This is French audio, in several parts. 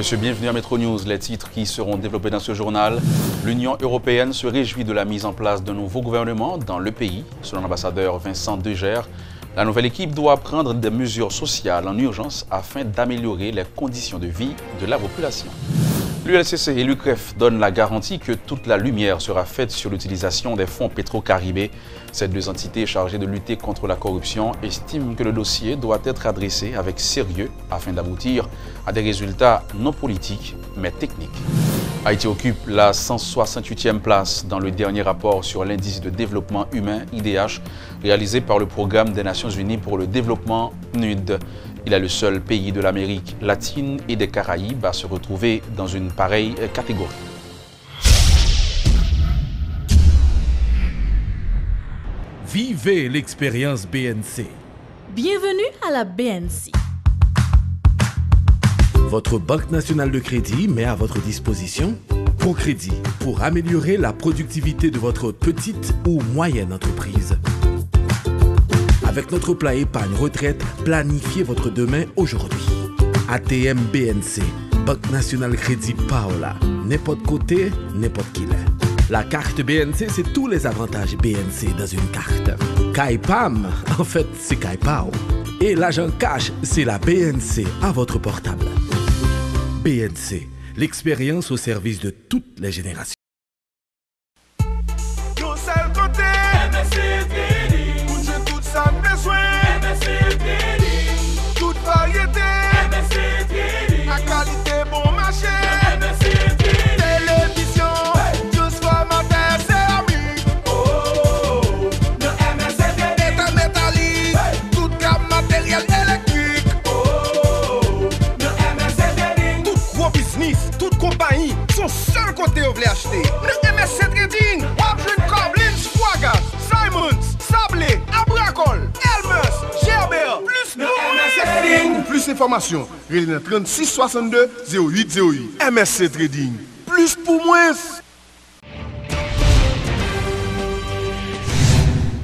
Monsieur, bienvenue à Métro News. Les titres qui seront développés dans ce journal. L'Union européenne se réjouit de la mise en place d'un nouveau gouvernement dans le pays. Selon l'ambassadeur Vincent Degère, la nouvelle équipe doit prendre des mesures sociales en urgence afin d'améliorer les conditions de vie de la population. L'ULCC et l'UCREF donnent la garantie que toute la lumière sera faite sur l'utilisation des fonds Petro-Caribé. Ces deux entités chargées de lutter contre la corruption estiment que le dossier doit être adressé avec sérieux afin d'aboutir à des résultats non politiques mais techniques. Haïti occupe la 168e place dans le dernier rapport sur l'indice de développement humain IDH réalisé par le Programme des Nations Unies pour le développement PNUD. Il est le seul pays de l'Amérique latine et des Caraïbes à se retrouver dans une pareille catégorie. Vivez l'expérience BNC. Bienvenue à la BNC. Votre Banque nationale de crédit met à votre disposition ProCrédit pour améliorer la productivité de votre petite ou moyenne entreprise. Avec notre plat épargne retraite, planifiez votre demain aujourd'hui. ATM BNC, Banque nationale crédit Paola. N'importe côté, n'importe qui l'est. La carte BNC, c'est tous les avantages BNC dans une carte. Kaipam, en fait, c'est Kaipao. Et l'agent cash, c'est la BNC à votre portable. BNC, l'expérience au service de toutes les générations. Toute variété, à qualité bon marché, télévision, transformateur, céramique, état métallique, toute gamme matériel électrique, tout gros business, toute compagnie, son seul côté où vous voulez acheter. Le MSC Trading, Wabjun Coblin, Swagas, Simons, Sablé, Abracol, Elmer, Gerber, plus de MSC Trading. Plus d'informations, relais 36 62 08 08. MSC Trading, plus pour moins.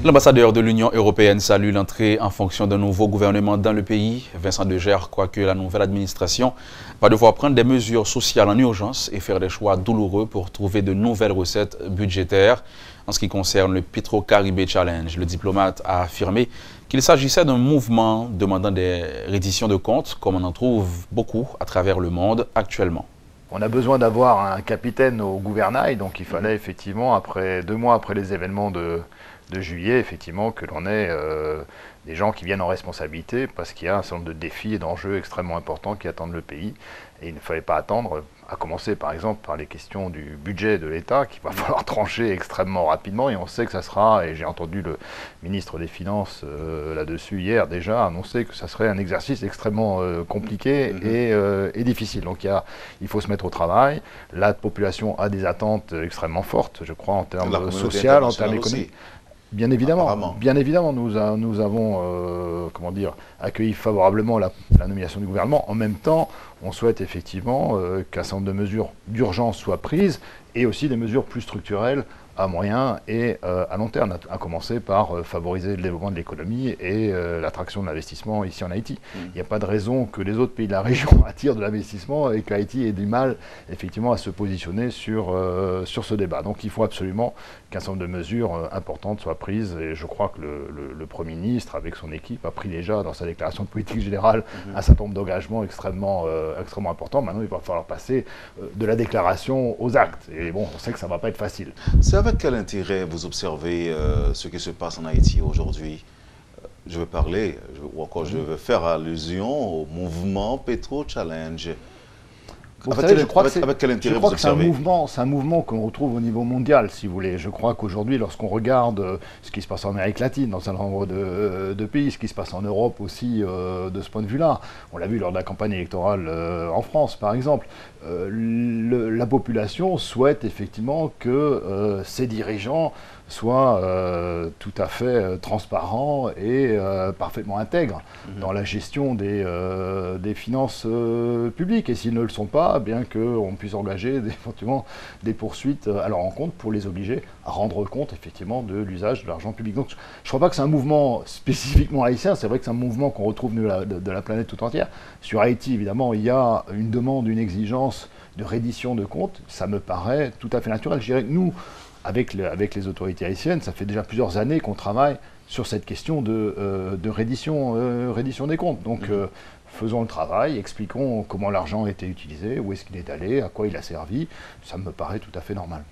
L'ambassadeur de l'Union européenne salue l'entrée en fonction d'un nouveau gouvernement dans le pays. Vincent Degère croit que la nouvelle administration va devoir prendre des mesures sociales en urgence et faire des choix douloureux pour trouver de nouvelles recettes budgétaires. En ce qui concerne le Petro-Caribé Challenge, le diplomate a affirmé qu'il s'agissait d'un mouvement demandant des redditions de comptes, comme on en trouve beaucoup à travers le monde actuellement. On a besoin d'avoir un capitaine au gouvernail, donc il fallait effectivement, 2 mois après les événements de juillet, effectivement, que l'on ait des gens qui viennent en responsabilité, parce qu'il y a un certain nombre de défis et d'enjeux extrêmement importants qui attendent le pays. Et il ne fallait pas attendre, à commencer par exemple par les questions du budget de l'État, qu'il va falloir trancher extrêmement rapidement. Et on sait que ça sera, et j'ai entendu le ministre des Finances là-dessus hier déjà annoncer que ça serait un exercice extrêmement compliqué et difficile. Donc il faut se mettre au travail. La population a des attentes extrêmement fortes, je crois, en termes sociaux, en termes économiques. Bien évidemment, nous avons accueilli favorablement la nomination du gouvernement. En même temps, on souhaite effectivement qu'un certain nombre de mesures d'urgence soient prises et aussi des mesures plus structurelles à moyen et à long terme, à commencer par favoriser le développement de l'économie et l'attraction de l'investissement ici en Haïti. Il n'y a pas de raison que les autres pays de la région attirent de l'investissement et qu'Haïti ait du mal effectivement à se positionner sur ce débat. Donc il faut absolument qu'un certain nombre de mesures importantes soient prises et je crois que le Premier ministre avec son équipe a pris déjà dans sa déclaration de politique générale un certain nombre d'engagements extrêmement importants. Maintenant il va falloir passer de la déclaration aux actes et bon, on sait que ça ne va pas être facile. C'est avec quel intérêt vous observez ce qui se passe en Haïti aujourd'hui? Je veux parler, ou encore je veux faire allusion au mouvement Petro Challenge. Je crois que c'est un mouvement qu'on retrouve au niveau mondial, si vous voulez. Je crois qu'aujourd'hui, lorsqu'on regarde ce qui se passe en Amérique latine, dans un certain nombre de pays, ce qui se passe en Europe aussi, de ce point de vue-là, on l'a vu lors de la campagne électorale en France, par exemple, la population souhaite effectivement que ces dirigeants soit tout à fait transparent et parfaitement intègre dans la gestion des finances publiques. Et s'ils ne le sont pas, bien qu'on puisse engager éventuellement des poursuites à leur encontre pour les obliger à rendre compte effectivement de l'usage de l'argent public. Donc je ne crois pas que c'est un mouvement spécifiquement haïtien, c'est vrai que c'est un mouvement qu'on retrouve de la planète tout entière. Sur Haïti, évidemment, il y a une demande, une exigence de reddition de comptes, ça me paraît tout à fait naturel. Je dirais que nous, avec les autorités haïtiennes, ça fait déjà plusieurs années qu'on travaille sur cette question de reddition des comptes. Donc faisons le travail, expliquons comment l'argent a été utilisé, où est-ce qu'il est allé, à quoi il a servi. Ça me paraît tout à fait normal.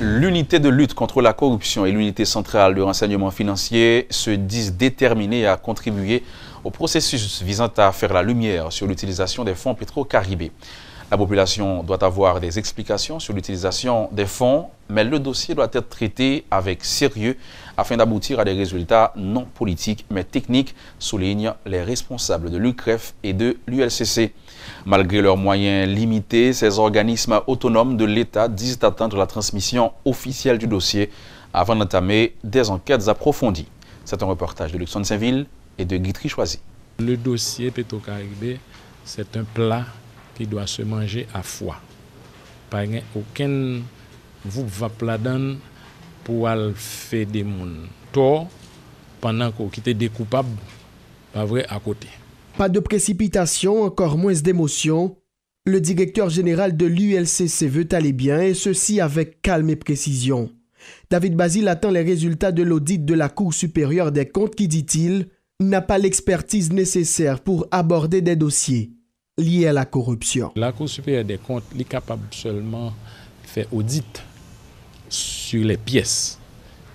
L'unité de lutte contre la corruption et l'unité centrale de renseignement financier se disent déterminées à contribuer au processus visant à faire la lumière sur l'utilisation des fonds pétro-caribés. La population doit avoir des explications sur l'utilisation des fonds, mais le dossier doit être traité avec sérieux afin d'aboutir à des résultats non politiques mais techniques, soulignent les responsables de l'UCREF et de l'ULCC. Malgré leurs moyens limités, ces organismes autonomes de l'État disent attendre la transmission officielle du dossier avant d'entamer des enquêtes approfondies. C'est un reportage de Luxon Saint-Ville et de Guitry Choisy. Le dossier Pétro-Caribé, c'est un plat qui doit se manger à foie. Pas aucun vous va pladan pour faire des moun tort pendant qu'on quitte des coupables pas vrai à côté. Pas de précipitation, encore moins d'émotion. Le directeur général de l'ULCC veut aller bien et ceci avec calme et précision. David Basile attend les résultats de l'audit de la Cour supérieure des comptes qui, dit-il, n'a pas l'expertise nécessaire pour aborder des dossiers liés à la corruption. La Cour supérieure des comptes est capable seulement de faire audit sur les pièces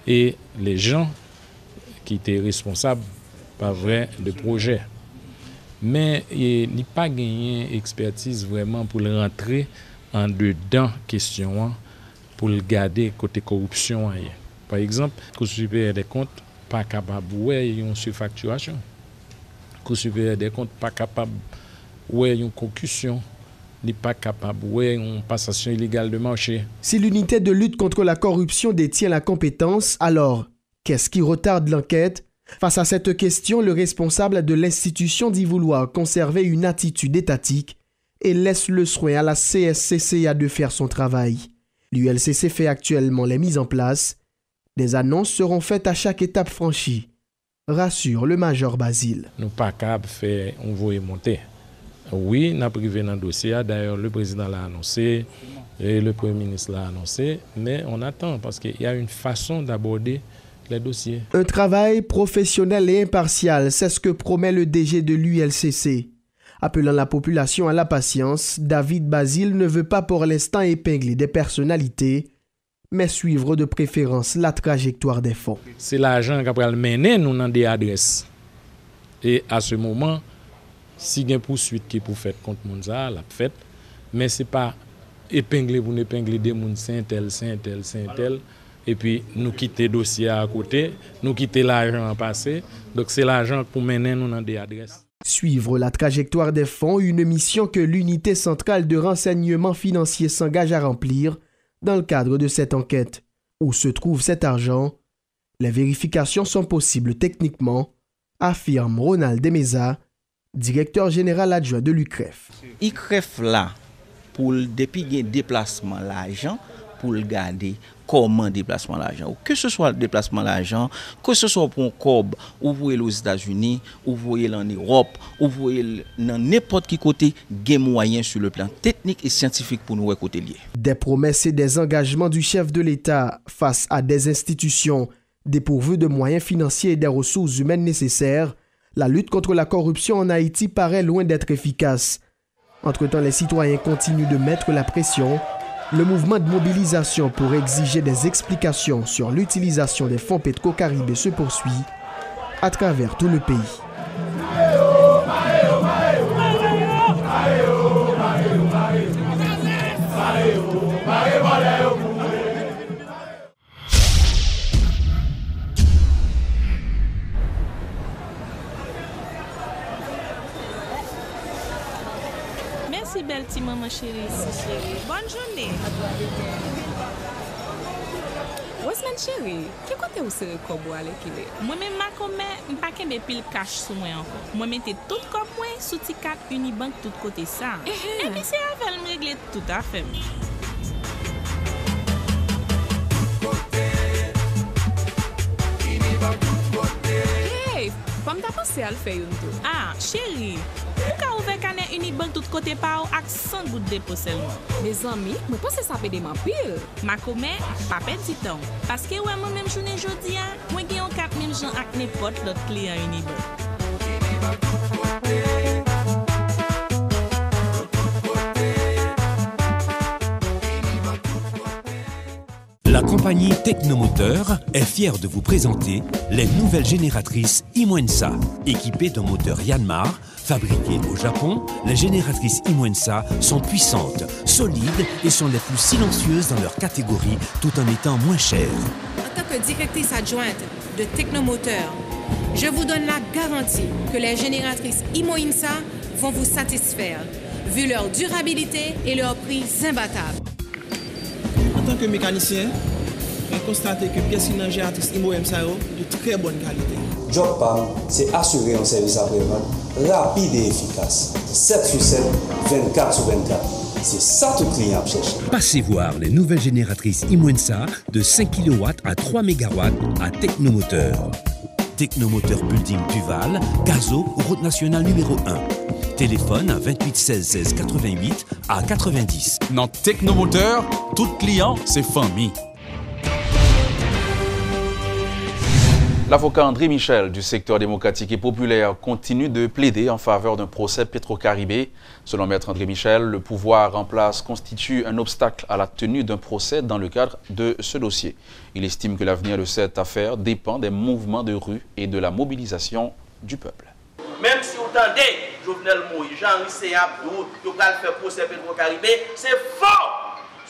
et les gens qui étaient responsables, pas vrai, de projet. Mais il n'a pas gagné expertise vraiment pour le rentrer en dedans question pour le garder côté corruption. Par exemple, la Cour supérieure des comptes pas capable de voir une surfacturation. La Cour supérieure des comptes pas capable de voir une concussion. Il n'est pas capable de voir une passation illégale de marché. Si l'unité de lutte contre la corruption détient la compétence, alors qu'est-ce qui retarde l'enquête? Face à cette question, le responsable de l'institution dit vouloir conserver une attitude étatique et laisse le soin à la CSCCA de faire son travail. L'ULCC fait actuellement les mises en place. Des annonces seront faites à chaque étape franchie, rassure le major Basile. Nous pas capables de faire envoyer monter. Oui, nous avons privé dans le dossier. D'ailleurs, le président l'a annoncé et le premier ministre l'a annoncé. Mais on attend parce qu'il y a une façon d'aborder les dossiers. Un travail professionnel et impartial, c'est ce que promet le DG de l'ULCC. Appelant la population à la patience, David Basile ne veut pas pour l'instant épingler des personnalités, mais suivre de préférence la trajectoire des fonds. C'est l'argent qui va mener nous dans des adresses. Et à ce moment, si il y a une poursuite qui est pour faire contre Mounza, la fait, mais ce n'est pas épingler pour épingler des gens, c'est un tel. Et puis nous quitter le dossier à côté, nous quitter l'argent en passé. Donc c'est l'argent pour mener nous dans des adresses. Suivre la trajectoire des fonds, une mission que l'unité centrale de renseignement financier s'engage à remplir dans le cadre de cette enquête. Où se trouve cet argent? Les vérifications sont possibles techniquement, affirme Ronald Demeza, directeur général adjoint de l'UCREF. l'UCREF là, pour le déplacement de l'argent, pour le garder comment déplacement l'argent. Que ce soit le déplacement l'argent, que ce soit pour un cob, ou vous voyez aux États-Unis, ou vous voyez en Europe, ou vous voyez dans n'importe quel côté, il y a moyen sur le plan technique et scientifique pour nous côté lié. Des promesses et des engagements du chef de l'État face à des institutions dépourvues de moyens financiers et des ressources humaines nécessaires, la lutte contre la corruption en Haïti paraît loin d'être efficace. Entre-temps, les citoyens continuent de mettre la pression. Le mouvement de mobilisation pour exiger des explications sur l'utilisation des fonds pétro-caribés se poursuit à travers tout le pays. Merci belle team maman chérie ici, chérie. Bonne journée. Osman chérie, qui côté où c'est comme à l'équilibre? Moi-même, ma commère, je ne pas qu'un pile cash sur moi encore. Moi, mettez tout comme moi sous T4 Unibank tout côté ça. Et puis, c'est avec me régler tout à fait. Hey, comme t'as pensé à le faire une tout? Ah, chérie, pourquoi ouvert canet Unibank tout côté par ou avec 100 gouttes de dépôt seulement? Mes amis, moi pense que ça peut déman pile. Ma commère, pas perdre du temps. Parce que ouais, moi-même journée jodi a, moi gagne 4000 gens avec n'importe l'autre client Unibank. La compagnie Technomoteur est fière de vous présenter les nouvelles génératrices Imwensa. Équipées d'un moteur Yanmar, fabriquées au Japon, les génératrices Imwensa sont puissantes, solides et sont les plus silencieuses dans leur catégorie tout en étant moins chères. En tant que directrice adjointe de Technomoteur, je vous donne la garantie que les génératrices Imwensa vont vous satisfaire, vu leur durabilité et leur prix imbattable. En tant que mécanicien, j'ai constaté que pièces génératrices Imwensa de très bonne qualité. Job PAM, c'est assurer un service après-vente rapide et efficace. 7 sur 7, 24 sur 24. C'est ça tout client cherche. Passez voir les nouvelles génératrices Imwensa de 5 kW à 3 MW à Technomoteur. Technomoteur Building Duval, Gazo, route nationale numéro 1. Téléphone à 28 16 16 88 à 90. Dans Technomoteur, tout client, c'est famille. L'avocat André Michel du secteur démocratique et populaire continue de plaider en faveur d'un procès Petro-Caribé. Selon Maître André Michel, le pouvoir en place constitue un obstacle à la tenue d'un procès dans le cadre de ce dossier. Il estime que l'avenir de cette affaire dépend des mouvements de rue et de la mobilisation du peuple. Même si vous entendez Jovenel Moïse, Jean-Henri Abdou, vous allez faire procès Petro-Caribé, c'est faux!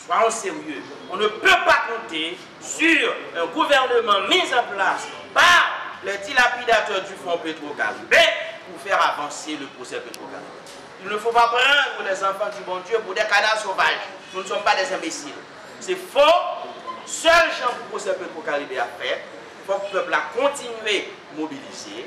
Soyons sérieux. On ne peut pas compter sur un gouvernement mis en place par les dilapidateurs du fonds Petro-Caribé pour faire avancer le procès Petro-Caribé. Il ne faut pas prendre les enfants du bon Dieu pour des cadavres sauvages. Nous ne sommes pas des imbéciles. C'est faux. Seul Jean pour procès Petro-Caribé a fait. Il faut que le peuple a continué à mobiliser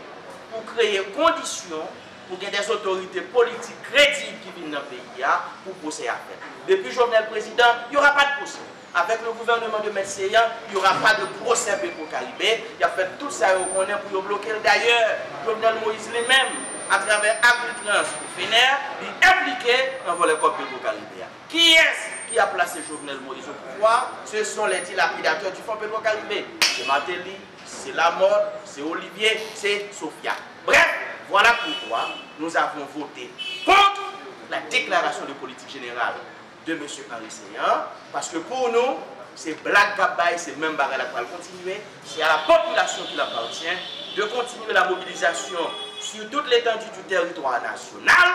pour créer conditions pour qu'il y ait des autorités politiques crédibles qui viennent dans le pays pour procès à faire. Depuis Jovenel président, il n'y aura pas de procès. Avec le gouvernement de M. Seyan, il n'y aura pas de procès Petro-Caribé. Il a fait tout ça pour bloquer. D'ailleurs, Jovenel Moïse lui-même, à travers Agritrans ou FENER, il est impliqué dans le volet Petro-Caribé. Qui est-ce qui a placé Jovenel Moïse au pouvoir? Ce sont les dilapidateurs du fonds Petro-Caribé. C'est Matéli, c'est Lamorde, c'est Olivier, c'est Sophia. Bref, voilà pourquoi nous avons voté contre la déclaration de politique générale de M. Henri Seyan, parce que pour nous, c'est Black Gabay, c'est même barrel à continuer, c'est à la population qui appartient de continuer la mobilisation sur toute l'étendue du territoire national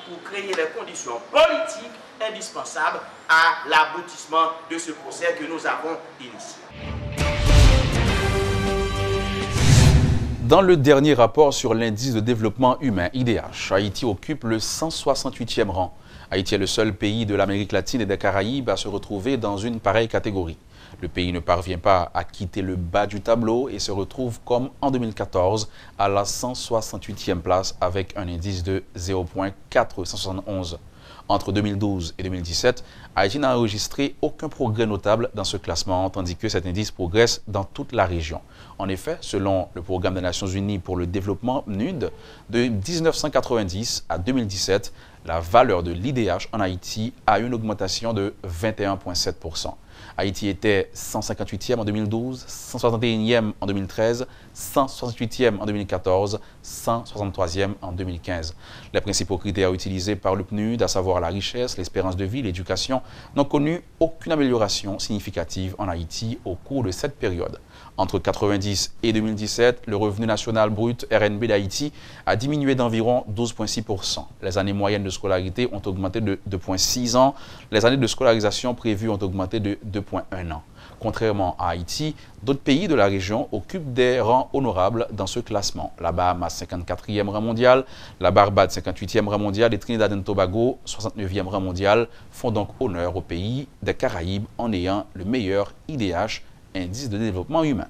pour créer les conditions politiques indispensables à l'aboutissement de ce procès que nous avons initié. Dans le dernier rapport sur l'indice de développement humain, IDH, Haïti occupe le 168e rang. Haïti est le seul pays de l'Amérique latine et des Caraïbes à se retrouver dans une pareille catégorie. Le pays ne parvient pas à quitter le bas du tableau et se retrouve comme en 2014 à la 168e place avec un indice de 0,471. Entre 2012 et 2017, Haïti n'a enregistré aucun progrès notable dans ce classement, tandis que cet indice progresse dans toute la région. En effet, selon le Programme des Nations Unies pour le développement PNUD, de 1990 à 2017, la valeur de l'IDH en Haïti a eu une augmentation de 21,7%. Haïti était 158e en 2012, 161e en 2013, 168e en 2014, 163e en 2015. Les principaux critères utilisés par le PNUD, à savoir la richesse, l'espérance de vie, l'éducation, n'ont connu aucune amélioration significative en Haïti au cours de cette période. Entre 1990 et 2017, le revenu national brut RNB d'Haïti a diminué d'environ 12,6%. Les années moyennes de scolarité ont augmenté de 2,6 ans. Les années de scolarisation prévues ont augmenté de 2,1 ans. Contrairement à Haïti, d'autres pays de la région occupent des rangs honorables dans ce classement. La Bahamas, 54e rang mondial, la Barbade, 58e rang mondial et Trinidad et Tobago, 69e rang mondial, font donc honneur aux pays des Caraïbes en ayant le meilleur IDH, indice de développement humain.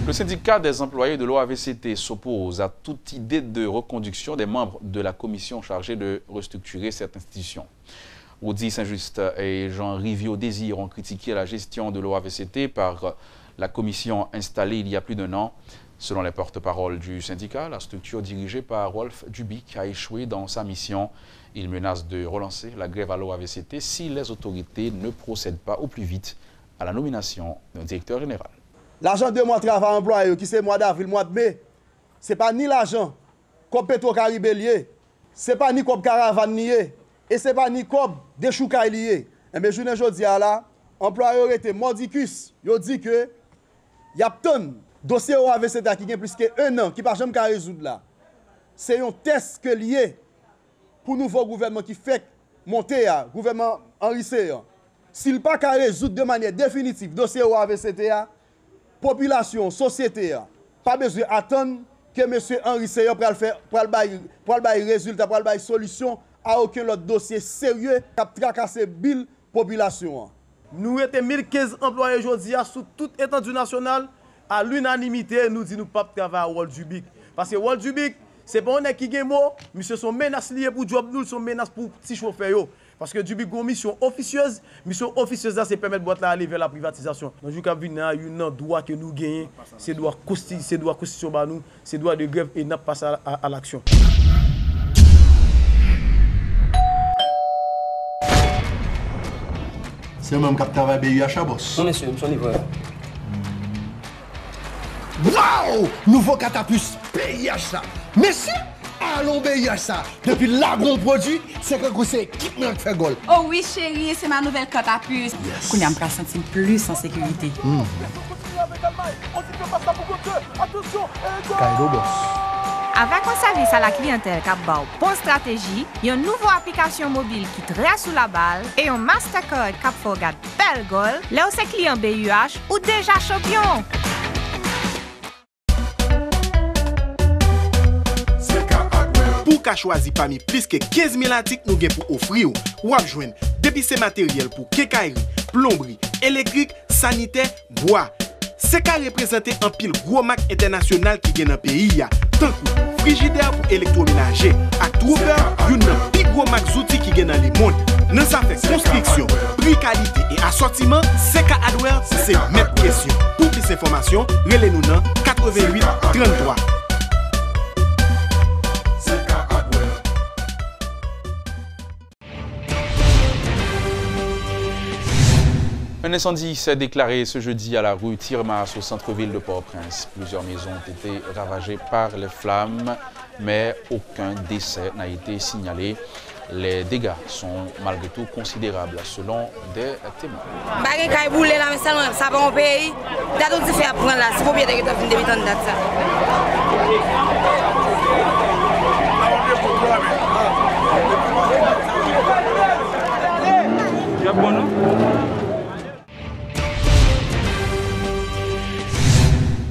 Le syndicat des employés de l'OAVCT s'oppose à toute idée de reconduction des membres de la commission chargée de restructurer cette institution. Audi Saint-Just et Jean Rivio-Désir ont critiqué la gestion de l'OAVCT par la commission installée il y a plus d'1 an. Selon les porte-paroles du syndicat, la structure dirigée par Wolf Dubik a échoué dans sa mission. Il menace de relancer la grève à l'OAVCT si les autorités ne procèdent pas au plus vite à la nomination d'un directeur général. L'argent de mois de travail employé, qui c'est mois d'avril, mois de mai, ce n'est pas ni l'argent comme Petro-Caribe lié, ce n'est pas ni comme Caravane lié, et ce n'est pas ni comme des choucailles liés. Mais je ne dis à là, employé aurait été mordicus, il dit que il y a ton dossier au AVCT qui a plus que 1 an, qui ne peut jamais résoudre là. C'est un test que lié pour le nouveau gouvernement qui fait monter, le gouvernement Henri Seyan. S'il ne peut pas résoudre de manière définitive le dossier au AVCT, population, société, pas besoin d'attendre que M. Henri Seyan pour le bail résultat, pour le bail solution à aucun autre dossier sérieux qui a tracassé Bill population. Nous étions 1015 employés aujourd'hui sous toute étendue nationale. À l'unanimité, nous disons que nous ne pouvons pas travailler à Walt Dubik. Parce que Walt Dubik, ce n'est pas un qui a mot, mais ce sont menaces liées pour le job, nous sont menaces pour petits chauffeurs. Parce que Dubik a une mission officieuse. Mission officieuse, c'est permettre de aller vers la privatisation. Dans le cas où il y a un droit que nous gagnons, c'est droit constitution, c'est droit de grève et n'a pas passé à l'action. C'est moi qui travaille BUH à boss. Non, monsieur, je suis livreur. Waouh! Nouveau catapus BUH ça. Merci! Allons BUH ça. Depuis là, gros produit, c'est que c'est équipement qui fait gol. Oh oui, chérie, c'est ma nouvelle catapus. Yes. Qu'on a me sentir plus en sécurité. Kaido boss. Avec un service à la clientèle qui a bonne stratégie, une nouvelle application mobile qui très sous la balle et un Mastercard qui fait regarder belle goal, là où c'est client BUH ou déjà champion. Pour qu'à choisir parmi plus que 15 000 articles nous avons pour offrir, ou à joindre depuis ces matériels pour quincaillerie, plomberie, électrique, sanitaire, bois. C'est qu'à représenter un pile gros marque international qui gagne dans le pays. Tant que frigidaire pour électroménager, à trouver une plus gros marque outils qui gagne dans le monde. Dans sa fait construction, prix, qualité et assortiment, CK Hardware, c'est mettre pression. Pour plus d'informations, relais-nous dans 88 33. Un incendie s'est déclaré ce jeudi à la rue Tirmas au centre-ville de Port-au-Prince. Plusieurs maisons ont été ravagées par les flammes, mais aucun décès n'a été signalé. Les dégâts sont malgré tout considérables selon des témoins. Bagay boule là mais ça va en pays. Date tout fait prendre là, c'est propriétaire qui t'a fini débutant date ça.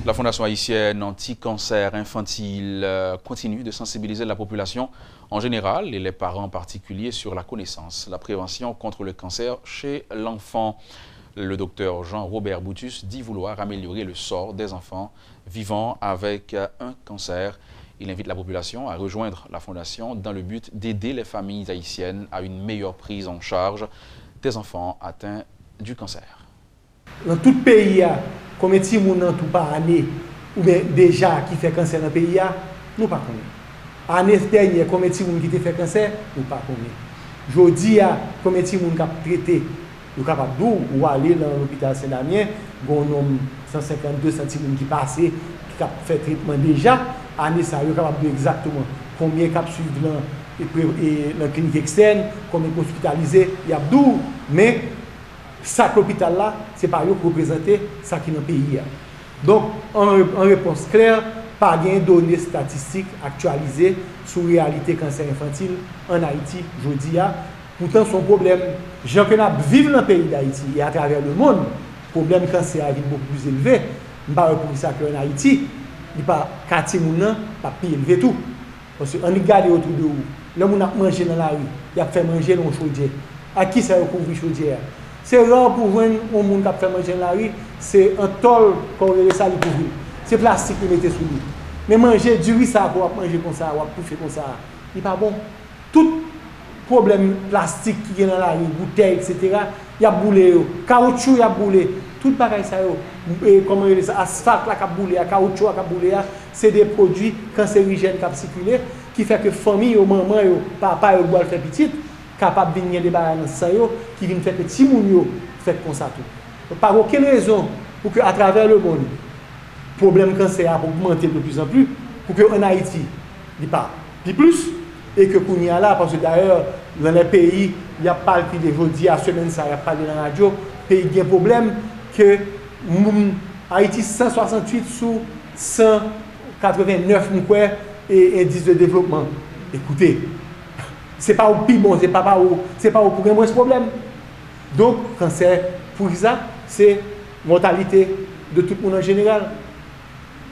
La Fondation haïtienne anti-cancer infantile continue de sensibiliser la population en général et les parents en particulier sur la connaissance, la prévention contre le cancer chez l'enfant. Le docteur Jean-Robert Boutus dit vouloir améliorer le sort des enfants vivant avec un cancer. Il invite la population à rejoindre la Fondation dans le but d'aider les familles haïtiennes à une meilleure prise en charge des enfants atteints du cancer. Dans tout pays, combien de gens tout par année ou bien déjà qui fait cancer dans le pays, nous ne connaissons pas. L'année dernière, combien de gens qui fait cancer, nous ne connaissons pas. Aujourd'hui, combien de gens qui ont traité, nous sommes capables ou aller dans l'hôpital Saint-Damien, il y a 152 centimes qui passent, qui ont fait traitement déjà. L'année, ça, nous sommes capables de exactement combien de suivent dans la clinique externe, combien hospitalisés, il y a d'où, mais ça l'hôpital là, c'est pas eux qui représentent ça qui est dans le pays. Donc, en réponse claire, pas de données statistiques actualisées sur la réalité cancer infantile en Haïti, aujourd'hui. Pourtant, son problème, gens que nous vivons dans le pays d'Haïti et à travers le monde, le problème cancer est beaucoup plus élevé. Je ne sais pas pour ça qu'en Haïti, il n'y a pas quartier pas plus élevé tout. Parce qu'on regarde autour de vous. Là, on a mangé dans la rue, il a fait manger dans le chaudière. À qui ça recouvre chaudière? C'est rare pour voir un monde qui a fait manger dans la rue, c'est un tol qu'on a ça pour vous. C'est plastique qui mettez sous lui. Mais manger du riz, ça, pour manger comme ça, pour bouffer comme ça, il n'est pas bon. Tout problème plastique qui est dans la rue, bouteilles, etc., il y a boulé, caoutchouc, il y a boulé. Tout pareil ça, comment on dit ça, asphalte qui a boulé, caoutchouc qui a boulé, c'est des produits cancérigènes qui ont circulé, qui fait que famille, maman, papa, doivent faire petite, capable de venir débarrasser dans ça, qui viennent faire que petit moun fait comme ça tout. Par aucune raison pour que à travers le monde, le problème cancer a augmenté de plus en plus, pour qu'en Haïti, il n'y ait pas plus, et que qu'on y a là, parce que d'ailleurs, dans les pays, il n'y a pas le de jeudi à semaine, ça, il n'y a pas de la radio, pays qui a un problème, que Haïti 168 sur 189 et indice de développement. Écoutez, c'est pas au plus bon, c'est pas pour gagner moins ce problème. Donc, cancer, pour ça, c'est mortalité de tout le monde en général.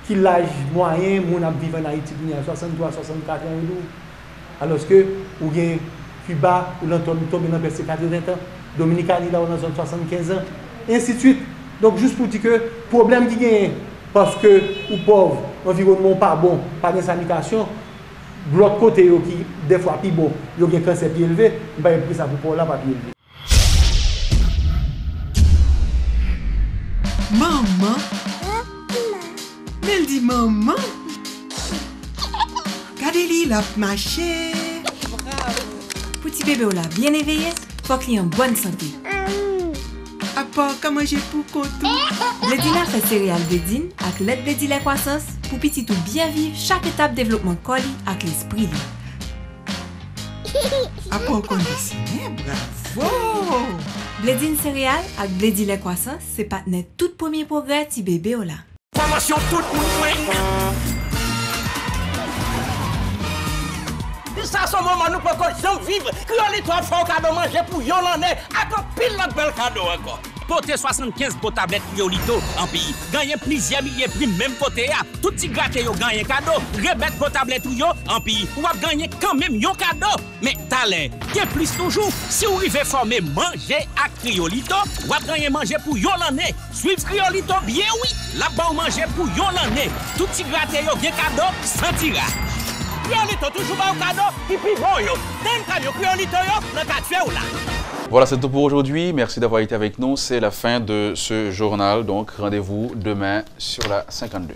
Qui l'âge moyen, mon vivre en Haïti, il y a 63, 64 ans. Alors que, ou bien Cuba, ou l'entombe tombe dans les 80 ans, Dominica, il a dans 75 ans, et ainsi de suite. Donc, juste pour dire que, problème qui gagne, parce que, ou pauvre, environnement pas bon, pas de sanitation, l'autre côté, qui, des fois, plus bon, il y a un cancer plus élevé, il y a plus ça pour là, pas plus élevé. Maman? Elle dit maman? Regardez-lui, la marché. Petit bébé, là, bien éveillé, faut qu'il ait en bonne santé. À part qu'à manger pour contour. Blédina fait céréales Blédine avec l'aide Blédine la croissance pour petit tout bien vivre chaque étape développement colis avec l'esprit. À part qu'on dessine, bravo! Blédine céréales avec Blédine la croissance, c'est partenaire tout premier progrès petit bébé là. Formation tout le monde. Ça, c'est un moment nous pouvons vivre. Criolite toi fort cadeau manger pour yon l'année. Attends, pile notre bel cadeau encore. Porter 75 pour tablettes Criolito en pays. Gagner plusieurs milliers prix même côté. Tout petit gâté yo gagner cadeau. Rebête pour tablette yo en pays. Ou va gagner quand même yon cadeau. Mais talent, bien plus toujours. Si vous arrivez former manger à Criolito, ou va gagner manger pour yon l'année. Suivre Criolito bien oui. Là-bas ou manger pour yon l'année. Tout petit gâté yo bien cadeau sans tirage. Criolito toujours pas au cadeau, et puis bon yo. D'un cadeau Criolito yo, le cas fait ou là. Voilà, c'est tout pour aujourd'hui. Merci d'avoir été avec nous. C'est la fin de ce journal. Donc, rendez-vous demain sur la 52.